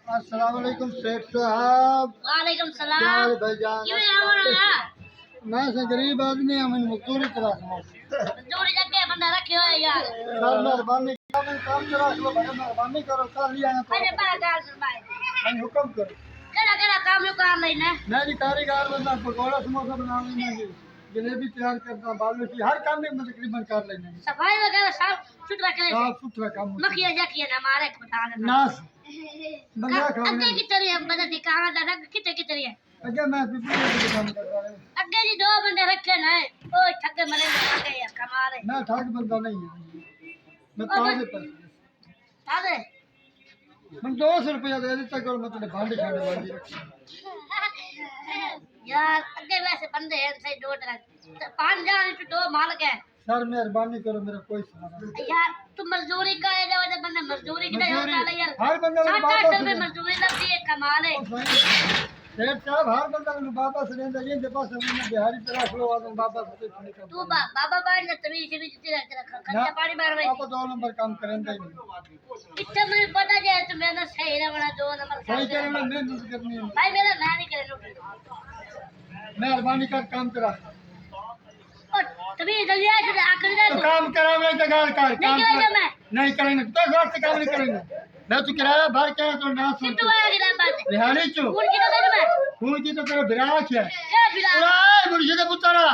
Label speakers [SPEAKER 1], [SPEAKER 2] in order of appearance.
[SPEAKER 1] अस्सलाम वालेकुम शेख साहब।
[SPEAKER 2] वालेकुम
[SPEAKER 1] क्या
[SPEAKER 2] सलाम।
[SPEAKER 1] हाल भाईजान? मैं से गरीब आदमी हूं, मैं मजदूरी करा
[SPEAKER 2] मजदूरी जगह बंदा रखियो है यार।
[SPEAKER 1] सर मेहरबानी मैं काम करा लो भाई, मेहरबानी करो कल ही आया
[SPEAKER 2] अरे बड़ा गाल सुनाए
[SPEAKER 1] मैं हुक्म करो।
[SPEAKER 2] केड़ा केड़ा काम नु काम नहीं ना।
[SPEAKER 1] मैं भी कारीगर बंदा, पकौड़ा समोसा बना लेना जी, जलेबी तैयार करता, बालू की हर काम में मैं तकरीबन कर लेना।
[SPEAKER 2] सफाई वगैरह सब सुथरा करे।
[SPEAKER 1] साफ सुथरा काम
[SPEAKER 2] मखिया जाकिया ना मारे बता देना।
[SPEAKER 1] नास बंदा
[SPEAKER 2] अगे
[SPEAKER 1] खाने
[SPEAKER 2] की तरह बंदा दिखावा दादा किते की तरह
[SPEAKER 1] अगे मैं पिपली के काम कर रहा हूं।
[SPEAKER 2] अगे जी दो बंदे रखे ना ओ ठगे मरे ना यार कमाल है।
[SPEAKER 1] मैं ठग बंदा नहीं हूं, मैं ताजे पैसे
[SPEAKER 2] ताजे
[SPEAKER 1] मैं 200 रुपया दे देता करो, मैं तेरे भांडे छाड़े वाली
[SPEAKER 2] यार अगे वैसे बंदे हैं सही दो तरह 5 जान तो दो मालिक है।
[SPEAKER 1] सर मेहरबानी करो, मेरा कोई सहारा नहीं।
[SPEAKER 2] यार तू मजदूरी करे जाओ जब बंदा मजदूरी की नहीं होता यार।
[SPEAKER 1] हर बंदा मेरे
[SPEAKER 2] 60
[SPEAKER 1] बाबा
[SPEAKER 2] रुपए मजदूरी लगती है कमाल है।
[SPEAKER 1] सेठ साहब हर बंदा मेरे बाबा से लेंदा ये जब पास हमने बिहारी तरह लो आदम बाबा से नहीं कर।
[SPEAKER 2] तू बाबा बाई ने तवी से भी तेरा खर्चा पानी मार रही।
[SPEAKER 1] आप 2 नंबर काम करेंगे ही नहीं।
[SPEAKER 2] इतना मुझे पता है तू मेरा सही ना बना 2 नंबर
[SPEAKER 1] सही करे में मेहनत करनी है
[SPEAKER 2] भाई मेरा मैं नहीं करे रोटी।
[SPEAKER 1] मेहरबानी कर काम करा
[SPEAKER 2] और तभी जल्दी आ से आकर दे
[SPEAKER 1] तो काम करा मैं जगाड़ कर काम
[SPEAKER 2] नहीं करेगा मैं
[SPEAKER 1] नहीं करेंगे तो जोर से काम नहीं करेंगे। मैं तो किराया भर के तो ना सुन
[SPEAKER 2] तू आया कि बात है
[SPEAKER 1] बिहारी चो
[SPEAKER 2] कौन की तो मैं
[SPEAKER 1] खून की तो तेरा बिराक है
[SPEAKER 2] क्या फिर
[SPEAKER 1] ओए मुर्शिद पुत्रा